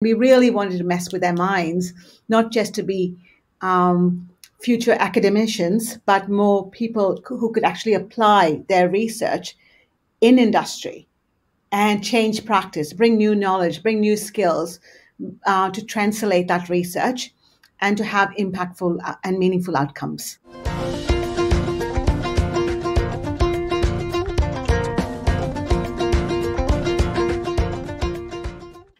We really wanted to mess with their minds, not just to be future academicians, but more people who could actually apply their research in industry and change practice, bring new knowledge, bring new skills to translate that research and to have impactful and meaningful outcomes.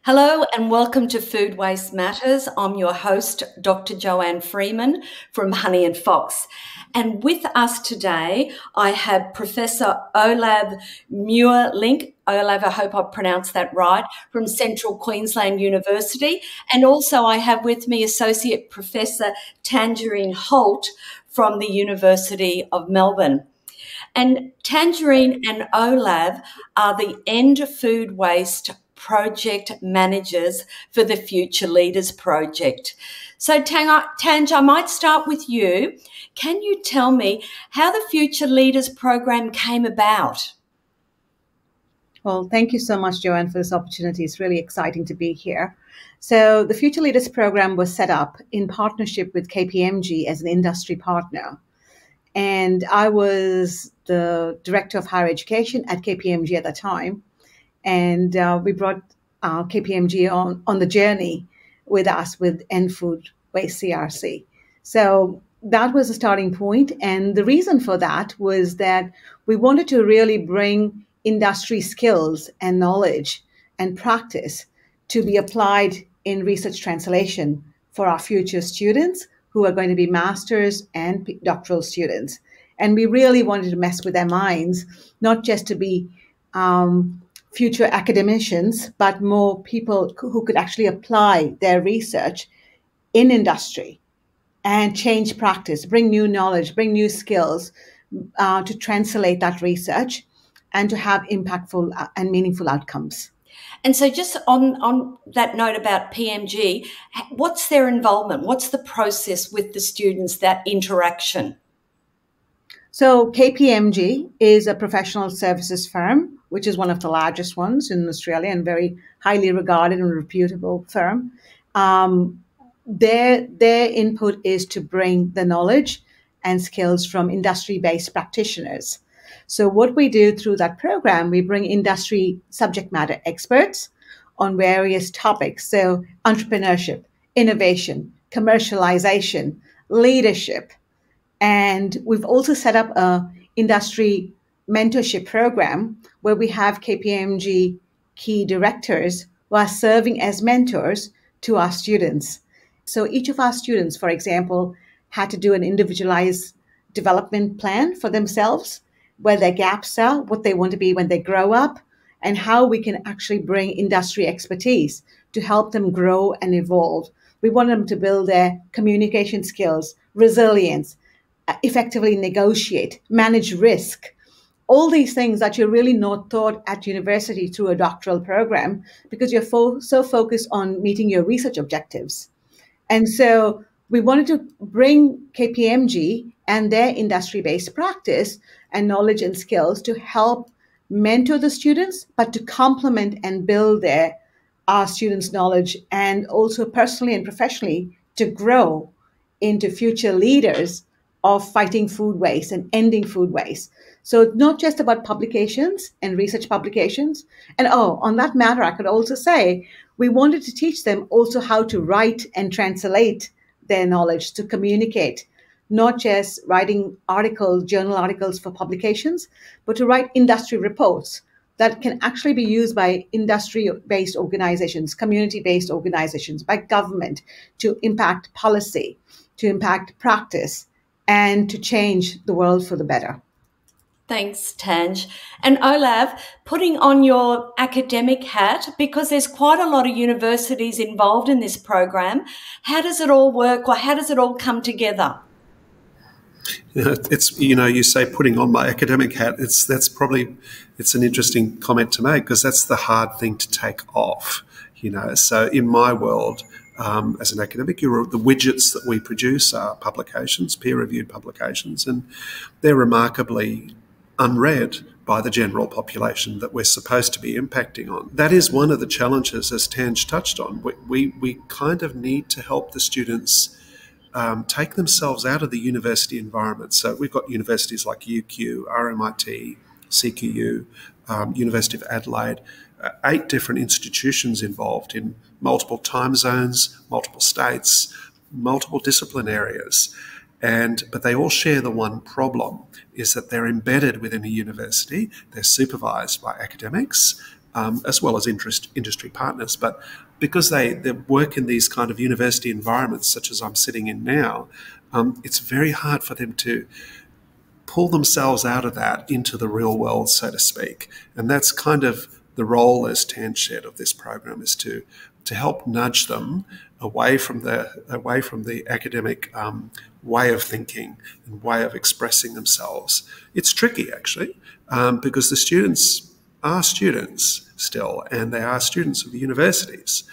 Hello and welcome to Food Waste Matters. I'm your host, Dr. Joanne Freeman from Honey and Fox. And with us today, I have Professor Olav Muurlink. Olav, I hope I pronounced that right, from Central Queensland University. And also I have with me Associate Professor Tangerine Holt from the University of Melbourne. And Tangerine and Olav are the End Food Waste project managers for the Future Leaders Project. So Tange, I might start with you. Can you tell me how the Future Leaders Program came about? Well, thank you so much, Joanne, for this opportunity. It's really exciting to be here. So the Future Leaders Program was set up in partnership with KPMG as an industry partner. And I was the Director of Higher Education at KPMG at the time. And we brought KPMG on the journey with us with End Food Waste CRC. So that was a starting point. And the reason for that was that we wanted to really bring industry skills and knowledge and practice to be applied in research translation for our future students who are going to be masters and doctoral students. And we really wanted to mess with their minds, not just to be future academicians, but more people who could actually apply their research in industry and change practice, bring new knowledge, bring new skills to translate that research and to have impactful and meaningful outcomes. And so just on that note about PMG, what's their involvement? What's the process with the students, that interaction? So KPMG is a professional services firm, which is one of the largest ones in Australia and very highly regarded and reputable firm. Their input is to bring the knowledge and skills from industry-based practitioners. So what we do through that program, we bring industry subject matter experts on various topics. So entrepreneurship, innovation, commercialization, leadership. And we've also set up a industry mentorship program where we have KPMG key directors who are serving as mentors to our students. So each of our students, for example, had to do an individualized development plan for themselves, where their gaps are, what they want to be when they grow up, and how we can actually bring industry expertise to help them grow and evolve. We want them to build their communication skills, resilience, effectively negotiate, manage risk, all these things that you're really not taught at university through a doctoral program because you're so focused on meeting your research objectives. And so we wanted to bring KPMG and their industry-based practice and knowledge and skills to help mentor the students, but to complement and build our students' knowledge and also personally and professionally to grow into future leaders of fighting food waste and ending food waste. So it's not just about publications and research publications. And on that matter, I could also say we wanted to teach them also how to write and translate their knowledge to communicate, not just writing journal articles for publications, but to write industry reports that can actually be used by industry-based organizations, community-based organizations, by government to impact policy, to impact practice, and to change the world for the better. Thanks, Tange. And Olav, putting on your academic hat, because there's quite a lot of universities involved in this program, how does it all work, or how does it all come together? It's, you say putting on my academic hat, it's an interesting comment to make because that's the hard thing to take off, So in my world, as an academic, the widgets that we produce are publications, peer-reviewed publications, and they're remarkably unread by the general population that we're supposed to be impacting on. That is one of the challenges, as Tange touched on. We kind of need to help the students take themselves out of the university environment. So we've got universities like UQ, RMIT, CQU, University of Adelaide, 8 different institutions involved in multiple time zones, multiple states, multiple discipline areas. But they all share the one problem, is that they're embedded within a university, they're supervised by academics, as well as industry partners. But because they work in these kind of university environments, such as I'm sitting in now, it's very hard for them to pull themselves out of that into the real world, so to speak. And that's kind of the role, as Tan shared, of this program, is to help nudge them away from the academic way of thinking and way of expressing themselves. It's tricky, actually, because the students are students still, and they are students of the universities.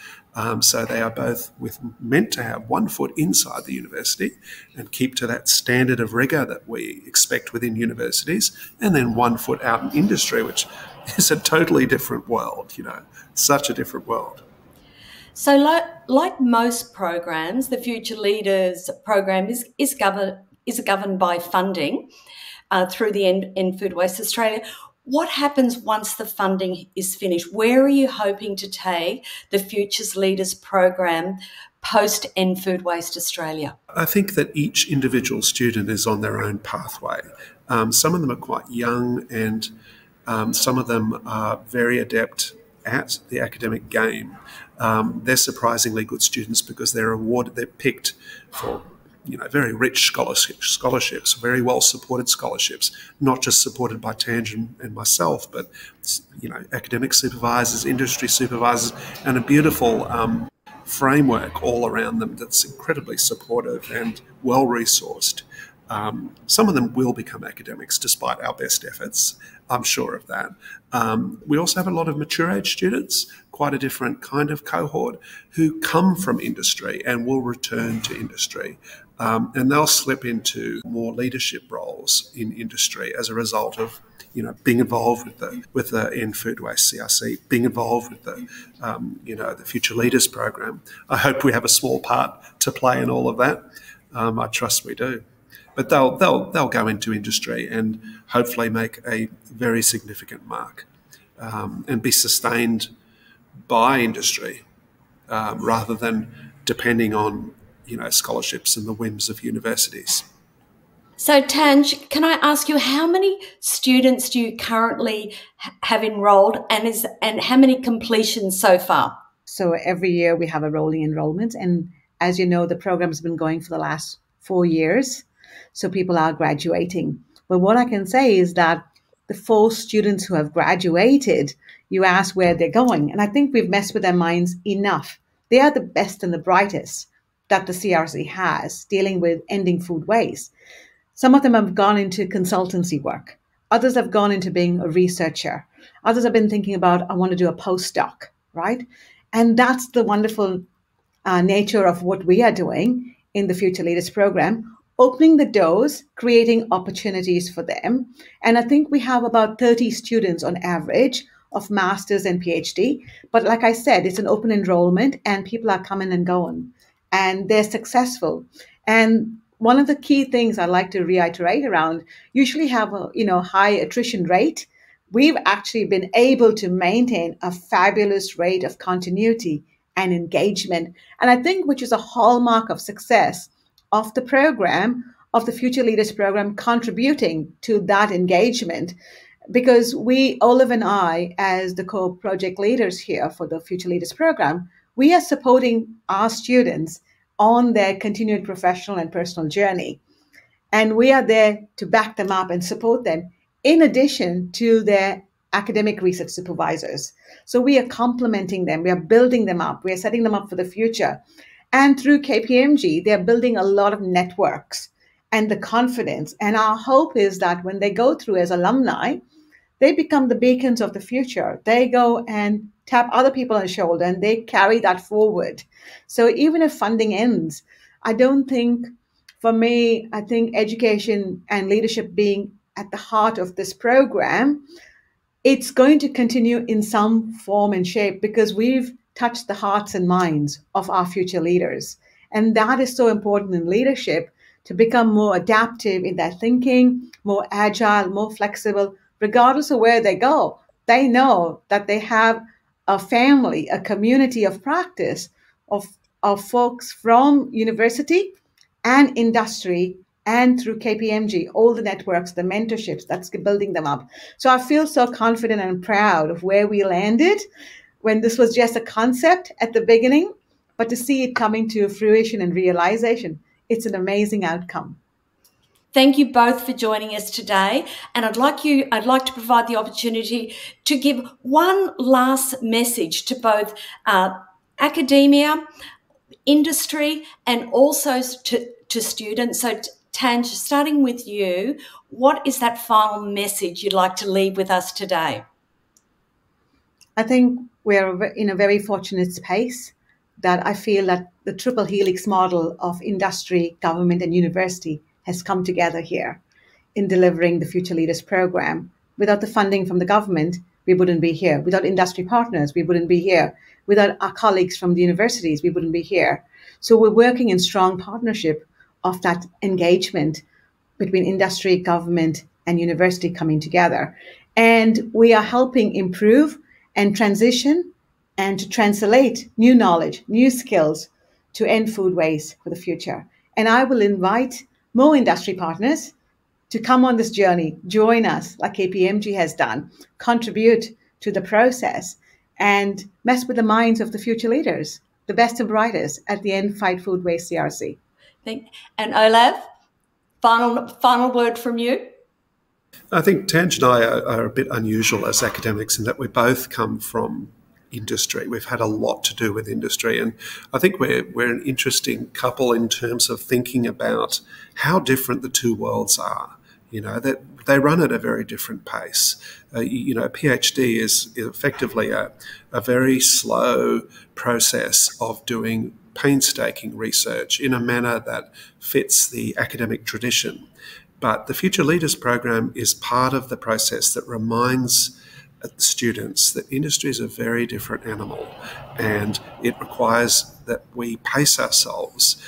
So they are both meant to have one foot inside the university and keep to that standard of rigour that we expect within universities, and then one foot out in industry, which is a totally different world, such a different world. So like most programs, the Future Leaders program is governed by funding through the End Food Waste Australia. What happens once the funding is finished? Where are you hoping to take the Futures Leaders program post End Food Waste Australia? I think that each individual student is on their own pathway. Some of them are quite young, and some of them are very adept at the academic game. They're surprisingly good students because they're picked for very rich scholarships, very well supported scholarships, not just supported by Tangerine and myself, but academic supervisors, industry supervisors, and a beautiful framework all around them that's incredibly supportive and well resourced. Some of them will become academics despite our best efforts. I'm sure of that. We also have a lot of mature age students, quite a different kind of cohort, who come from industry and will return to industry. And they'll slip into more leadership roles in industry as a result of being involved with the End Food Waste CRC, being involved with the Future Leaders program. I hope we have a small part to play in all of that. I trust we do. But they'll go into industry and hopefully make a very significant mark and be sustained by industry rather than depending on scholarships and the whims of universities. So Tange, can I ask you, how many students do you currently have enrolled, and how many completions so far? So every year we have a rolling enrollment, and as you know, the program's been going for the last 4 years. So people are graduating. But what I can say is that the 4 students who have graduated, you ask where they're going. And I think we've messed with their minds enough. They are the best and the brightest that the CRC has dealing with ending food waste. Some of them have gone into consultancy work. Others have gone into being a researcher. Others have been thinking about, I want to do a postdoc, right? And that's the wonderful nature of what we are doing in the Future Leaders program, opening the doors, creating opportunities for them. And I think we have about 30 students on average of master's and PhD. But like I said, it's an open enrollment and people are coming and going and they're successful. And one of the key things I like to reiterate around, usually have a high attrition rate. We've actually been able to maintain a fabulous rate of continuity and engagement. And I think which is a hallmark of success of the program, of the Future Leaders program, contributing to that engagement. Because we, Olav and I, as the co-project leaders here for the Future Leaders program, we are supporting our students on their continued professional and personal journey. And we are there to back them up and support them in addition to their academic research supervisors. So we are complementing them, we are building them up, we are setting them up for the future. And through KPMG, they're building a lot of networks and the confidence. And our hope is that when they go through as alumni, they become the beacons of the future. They go and tap other people on the shoulder and they carry that forward. So even if funding ends, I don't think, for me, I think education and leadership being at the heart of this program, it's going to continue in some form and shape because we've touched the hearts and minds of our future leaders. And that is so important in leadership, to become more adaptive in their thinking, more agile, more flexible, regardless of where they go. They know that they have a family, a community of practice of folks from university and industry and through KPMG, all the networks, the mentorships, that's building them up. So I feel so confident and proud of where we landed when this was just a concept at the beginning, but to see it coming to fruition and realization, it's an amazing outcome. Thank you both for joining us today. And I'd like to provide the opportunity to give one last message to both academia, industry, and also to students. So Tange, starting with you, what is that final message you'd like to leave with us today? I think we're in a very fortunate space that I feel that the triple helix model of industry, government, and university has come together here in delivering the Future Leaders program. Without the funding from the government, we wouldn't be here. Without industry partners, we wouldn't be here. Without our colleagues from the universities, we wouldn't be here. So we're working in strong partnership of that engagement between industry, government, and university coming together. And we are helping improve and transition and to translate new knowledge, new skills to end food waste for the future. And I will invite more industry partners to come on this journey, join us like KPMG has done, contribute to the process, and mess with the minds of the future leaders, the best and brightest, at the end, fight food waste CRC. And Olav, final word from you? I think Tange and I are a bit unusual as academics in that we both come from industry. We've had a lot to do with industry, and I think we're an interesting couple in terms of thinking about how different the two worlds are. You know, that they run at a very different pace. A PhD is effectively a very slow process of doing painstaking research in a manner that fits the academic tradition. But the Future Leaders program is part of the process that reminds students that industry is a very different animal, and it requires that we pace ourselves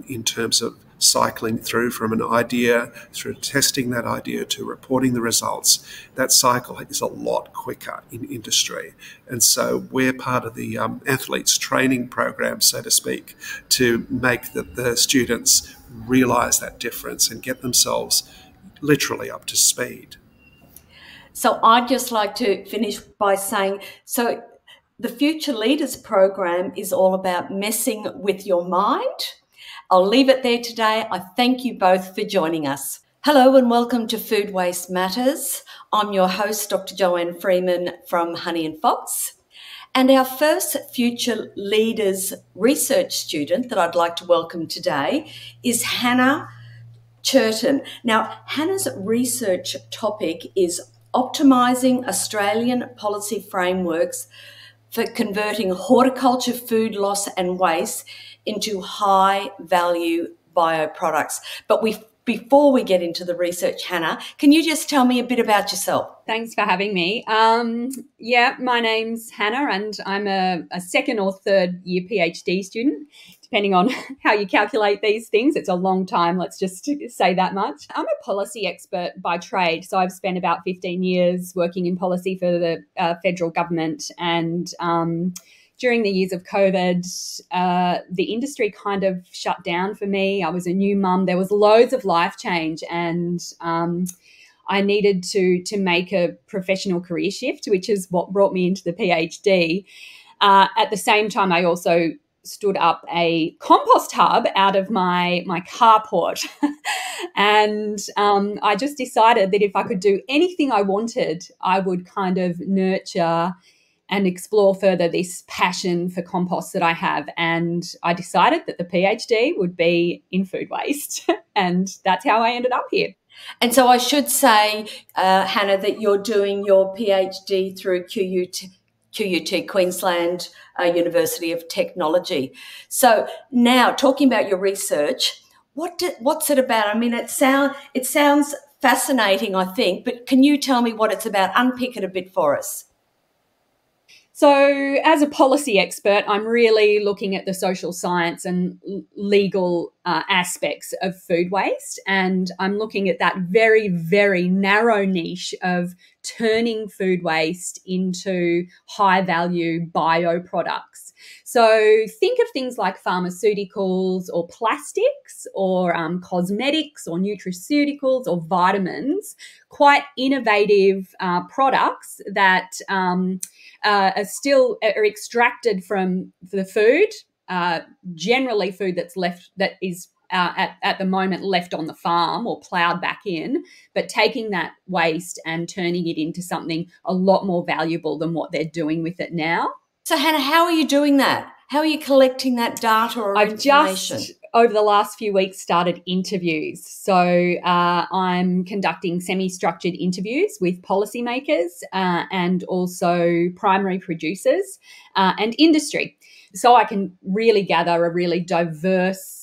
in terms of cycling through from an idea, through testing that idea to reporting the results. That cycle is a lot quicker in industry. And so we're part of the athletes training program, so to speak, to make the students realise that difference and get themselves literally up to speed. So I'd just like to finish by saying, so the Future Leaders program is all about messing with your mind. I'll leave it there today. I thank you both for joining us. Hello and welcome to Food Waste Matters. I'm your host, Dr. Joanne Freeman from Honey and Fox. And our first Future Leaders research student that I'd like to welcome today is Hannah Churton. Now, Hannah's research topic is optimising Australian policy frameworks for converting horticulture food loss and waste into high-value bioproducts. But before we get into the research, Hannah, can you just tell me a bit about yourself? Thanks for having me. My name's Hannah, and I'm a second or third year PhD student, depending on how you calculate these things. It's a long time, let's just say that much. I'm a policy expert by trade, so I've spent about 15 years working in policy for the federal government, and during the years of COVID, the industry kind of shut down for me. I was a new mum. There was loads of life change, and I needed to make a professional career shift, which is what brought me into the PhD. At the same time, I also stood up a compost hub out of my carport. And I just decided that if I could do anything I wanted, I would kind of nurture and explore further this passion for compost that I have. And I decided that the PhD would be in food waste. And that's how I ended up here. And so I should say, Hannah, that you're doing your PhD through QUT, Queensland University of Technology. So now, talking about your research, what's it about? I mean, it sounds fascinating, I think, but can you tell me what it's about? Unpick it a bit for us. So as a policy expert, I'm really looking at the social science and legal aspects of food waste. And I'm looking at that very, very narrow niche of turning food waste into high value bioproducts. So think of things like pharmaceuticals or plastics or cosmetics or nutraceuticals or vitamins, quite innovative products that are extracted from the food, generally food that is at the moment left on the farm or ploughed back in, but taking that waste and turning it into something a lot more valuable than what they're doing with it now. So, Hannah, how are you doing that? How are you collecting that data or information? Just, over the last few weeks, started interviews. So I'm conducting semi-structured interviews with policymakers and also primary producers and industry. So I can really gather a really diverse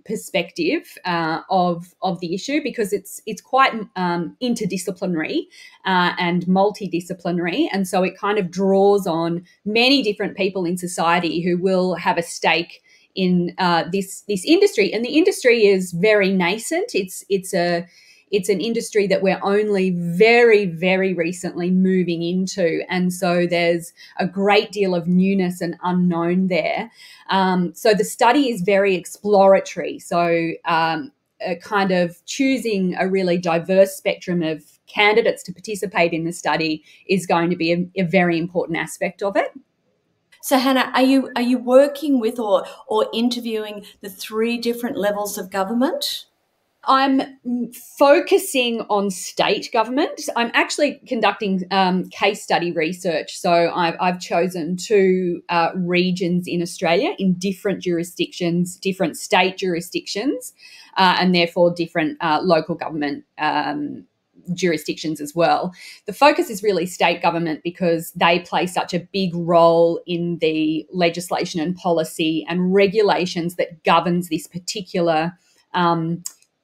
perspective of the issue, because it's quite interdisciplinary and multidisciplinary, and so it kind of draws on many different people in society who will have a stake in this industry. And the industry is very nascent. It's an industry that we're only very, very recently moving into. And so there's a great deal of newness and unknown there. So the study is very exploratory. So kind of choosing a really diverse spectrum of candidates to participate in the study is going to be a very important aspect of it. So, Hannah, are you working with or interviewing the 3 different levels of government? I'm focusing on state government. I'm actually conducting case study research. So I've chosen 2 regions in Australia in different jurisdictions, different state jurisdictions, and therefore different local government jurisdictions as well. The focus is really state government because they play such a big role in the legislation and policy and regulations that governs this particular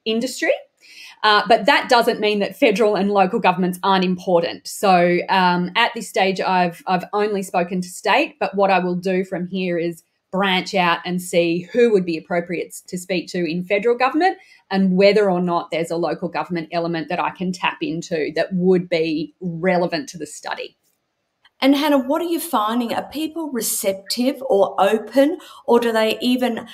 industry. But that doesn't mean that federal and local governments aren't important. So at this stage, I've only spoken to state, but what I will do from here is branch out and see who would be appropriate to speak to in federal government and whether or not there's a local government element that I can tap into that would be relevant to the study. And Hannah, what are you finding? Are people receptive or open, or do they even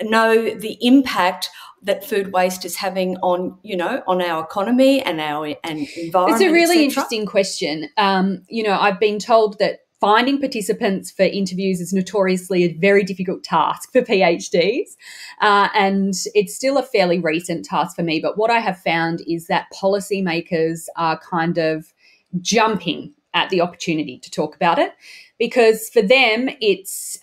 know the impact that food waste is having on, on our economy and our environment? It's a really interesting question. I've been told that finding participants for interviews is notoriously a very difficult task for PhDs, and it's still a fairly recent task for me. But what I have found is that policymakers are kind of jumping at the opportunity to talk about it, because for them it's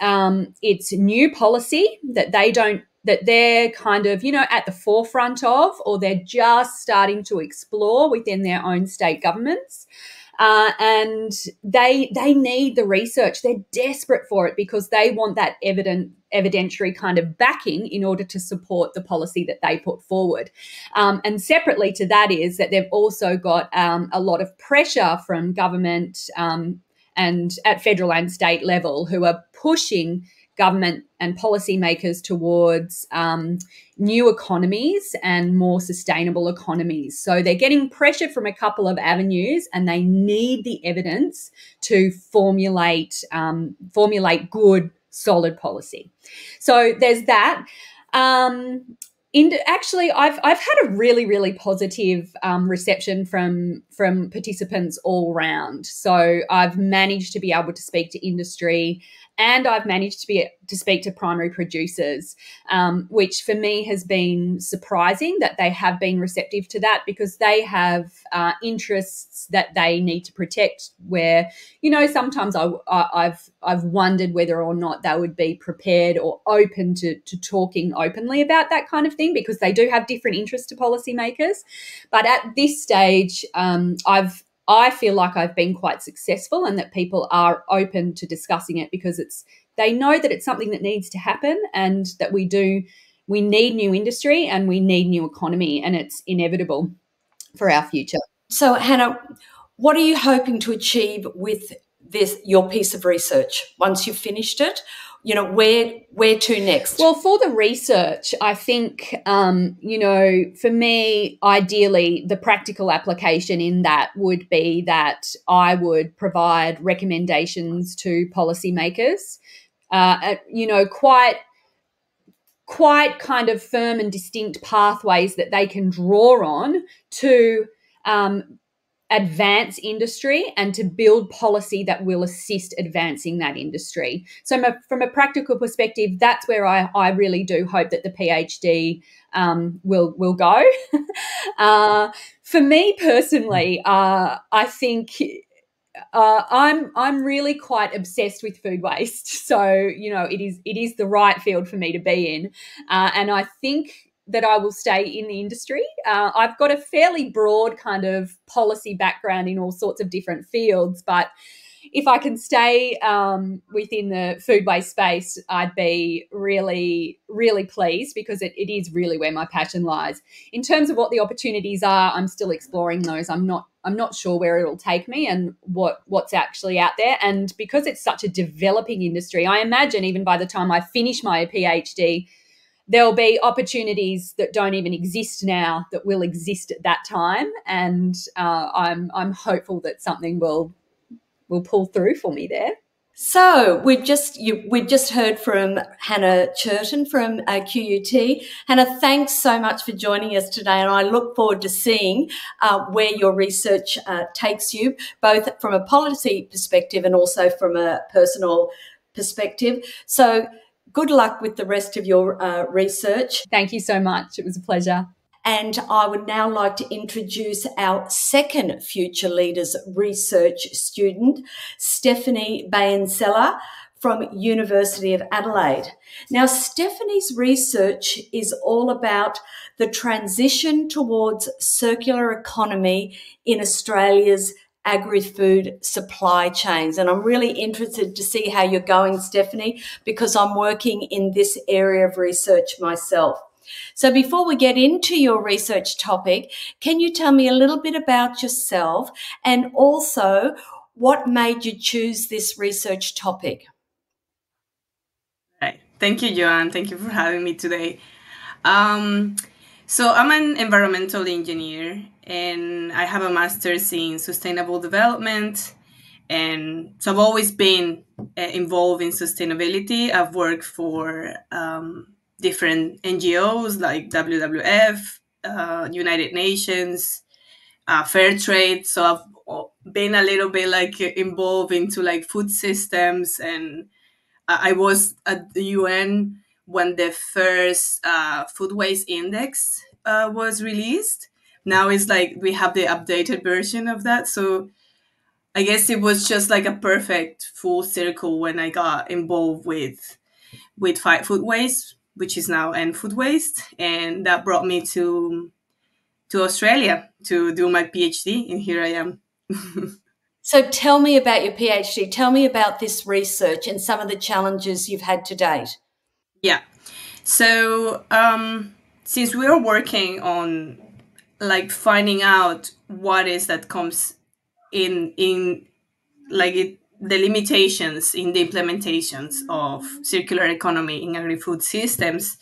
new policy that they're kind of, at the forefront of, or they're just starting to explore within their own state governments. And they need the research. They're desperate for it because they want that evidentiary kind of backing in order to support the policy that they put forward. And separately to that is that they've also got a lot of pressure from government and at federal and state level who are pushing government and policymakers towards new economies and more sustainable economies. So they're getting pressure from a couple of avenues, and they need the evidence to formulate good, solid policy. So there's that. Actually, I've had a really, really positive reception from participants all round. So I've managed to be able to speak to industry, and I've managed to speak to primary producers, which for me has been surprising that they have been receptive to that, because they have interests that they need to protect. Where sometimes I've wondered whether or not they would be prepared or open to talking openly about that kind of thing, because they do have different interests to policymakers. But at this stage, I feel like I've been quite successful, and that people are open to discussing it because they know that it's something that needs to happen, and that we need new industry and we need new economy, and it's inevitable. for our future. So, Hannah, what are you hoping to achieve with your piece of research once you've finished it? You know, where to next? Well, for the research, I think, for me, ideally, the practical application in that would be that I would provide recommendations to policymakers, quite kind of firm and distinct pathways that they can draw on to advance industry and to build policy that will assist advancing that industry. So from a practical perspective, that's where I really do hope that the PhD will go. For me personally, I think I'm really quite obsessed with food waste. So, it is the right field for me to be in. And I think that I will stay in the industry. I've got a fairly broad kind of policy background in all sorts of different fields, but if I can stay within the food waste space, I'd be really, really pleased, because it is really where my passion lies. In terms of what the opportunities are, I'm still exploring those. I'm not sure where it'll take me and what's actually out there. And because it's such a developing industry, I imagine even by the time I finish my PhD, there'll be opportunities that don't even exist now that will exist at that time. And I'm hopeful that something will pull through for me there. So we've just heard from Hannah Churton from QUT. Hannah, thanks so much for joining us today, and I look forward to seeing where your research takes you, both from a policy perspective and also from a personal perspective. So good luck with the rest of your research. Thank you so much. It was a pleasure. And I would now like to introduce our second Future Leaders research student, Stephanie Bayancela from University of Adelaide. Now, Stephanie's research is all about the transition towards circular economy in Australia's agri-food supply chains. And I'm really interested to see how you're going, Stephanie, because I'm working in this area of research myself. So before we get into your research topic, can you tell me a little bit about yourself and also what made you choose this research topic? Right. Thank you, Joanne. Thank you for having me today. So I'm an environmental engineer and I have a master's in sustainable development. And so I've always been involved in sustainability. I've worked for different NGOs like WWF, United Nations, Fair Trade. So I've been a little bit like involved into like food systems, and I was at the UN when the first food waste index was released. Now it's like we have the updated version of that. So I guess it was just like a perfect full circle when I got involved with Fight Food Waste, which is now End Food Waste, and that brought me to Australia to do my PhD, and here I am. So tell me about your PhD. Tell me about this research and some of the challenges you've had to date. Yeah. So since we are working on like finding out what is that comes in like the limitations in the implementations of circular economy in agri-food systems,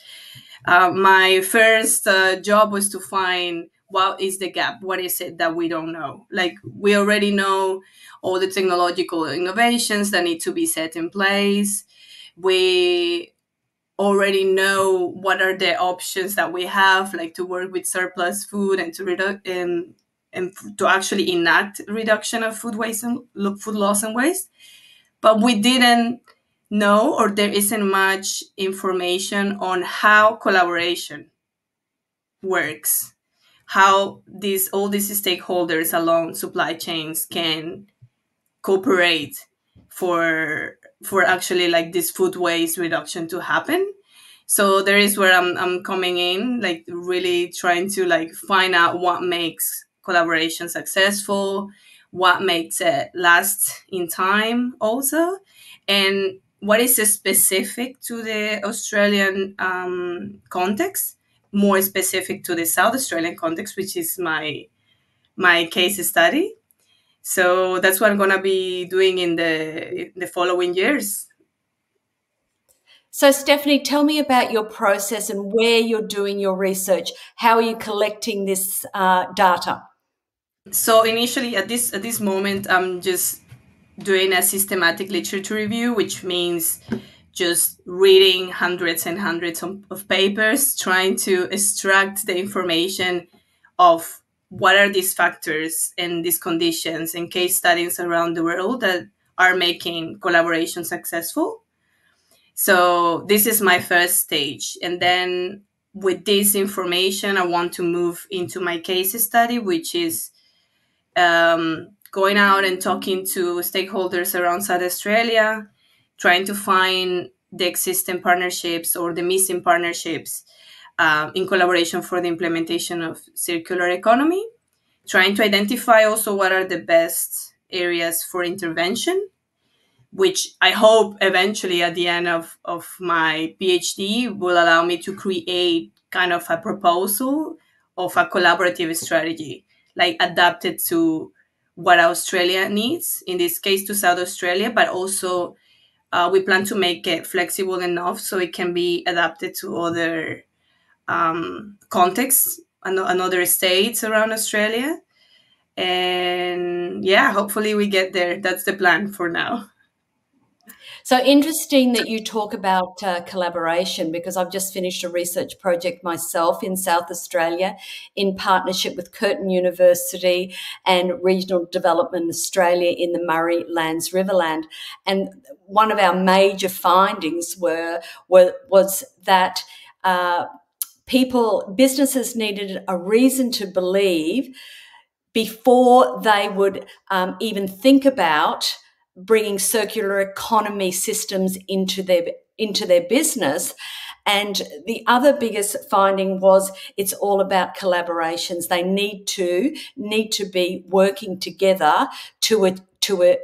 my first job was to find what is the gap, what is it that we don't know. Like we already know all the technological innovations that need to be set in place. We already know what are the options that we have, like to work with surplus food and to actually enact reduction of food waste and food loss and waste. But we didn't know, or there isn't much information on how collaboration works, how all these stakeholders along supply chains can cooperate for actually like this food waste reduction to happen. So there is where I'm coming in, like really trying to like find out what makes collaboration successful, what makes it last in time also, and what is specific to the Australian context, more specific to the South Australian context, which is my my case study. So that's what I'm going to be doing in the following years. So, Stephanie, tell me about your process and where you're doing your research. How are you collecting this data? So initially, at this moment, I'm just doing a systematic literature review, which means just reading hundreds and hundreds of papers, trying to extract the information of what are these factors and these conditions and case studies around the world that are making collaboration successful. So this is my first stage. And then with this information, I want to move into my case study, which is going out and talking to stakeholders around South Australia, trying to find the existing partnerships or the missing partnerships in collaboration for the implementation of circular economy, trying to identify also what are the best areas for intervention, which I hope eventually at the end of my PhD will allow me to create kind of a proposal of a collaborative strategy, like adapted to what Australia needs, in this case to South Australia, but also we plan to make it flexible enough so it can be adapted to other contexts and other states around Australia. And yeah, hopefully we get there. That's the plan for now. So interesting that you talk about collaboration, because I've just finished a research project myself in South Australia in partnership with Churton University and Regional Development Australia in the Murray Lands Riverland. And one of our major findings was that businesses needed a reason to believe before they would even think about bringing circular economy systems into their business. And the other biggest finding was it's all about collaborations. They need to be working together to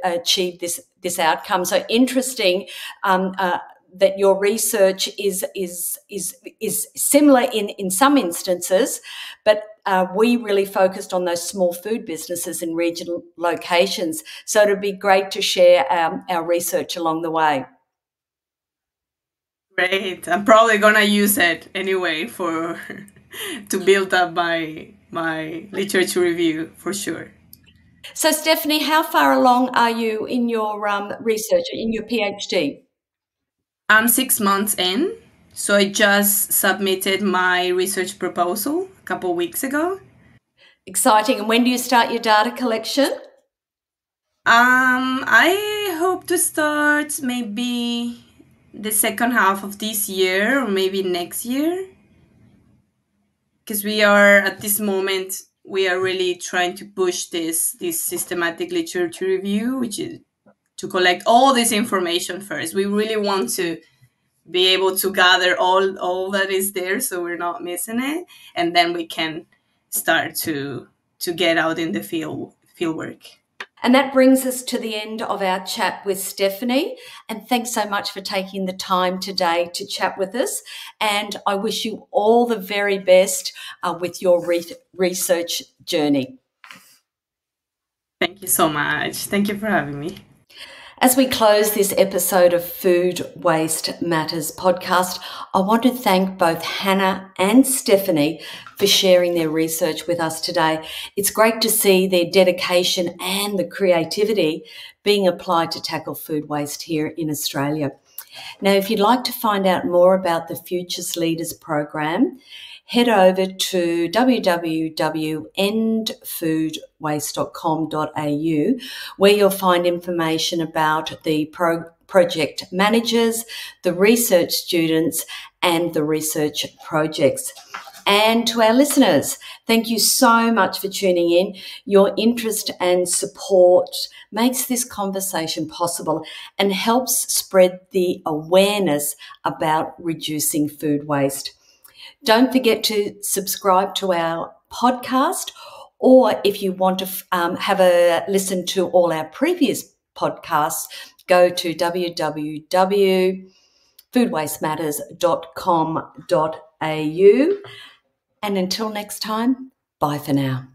achieve this outcome. So interesting that your research is similar in some instances, but we really focused on those small food businesses in regional locations. So it'd be great to share our research along the way. Great. I'm probably gonna use it anyway to build up my literature review for sure. So Stephanie, how far along are you in your research, in your PhD? I'm 6 months in. So I just submitted my research proposal a couple of weeks ago. Exciting. And when do you start your data collection? I hope to start maybe the second half of this year or maybe next year. Because we are at this moment, we are really trying to push this systematic literature review, which is to collect all this information first. We really want to be able to gather all that is there so we're not missing it, and then we can start to get out in the field work. And that brings us to the end of our chat with Stephanie. And thanks so much for taking the time today to chat with us. And I wish you all the very best with your research journey. Thank you so much. Thank you for having me. As we close this episode of Food Waste Matters podcast, I want to thank both Hannah and Stephanie for sharing their research with us today. It's great to see their dedication and the creativity being applied to tackle food waste here in Australia. Now, if you'd like to find out more about the Futures Leaders program, head over to www.endfoodwaste.com.au, where you'll find information about the project managers, the research students, and the research projects. And to our listeners, thank you so much for tuning in. Your interest and support makes this conversation possible and helps spread the awareness about reducing food waste. Don't forget to subscribe to our podcast, or if you want to have a listen to all our previous podcasts, go to www.foodwastematters.com.au. And until next time, bye for now.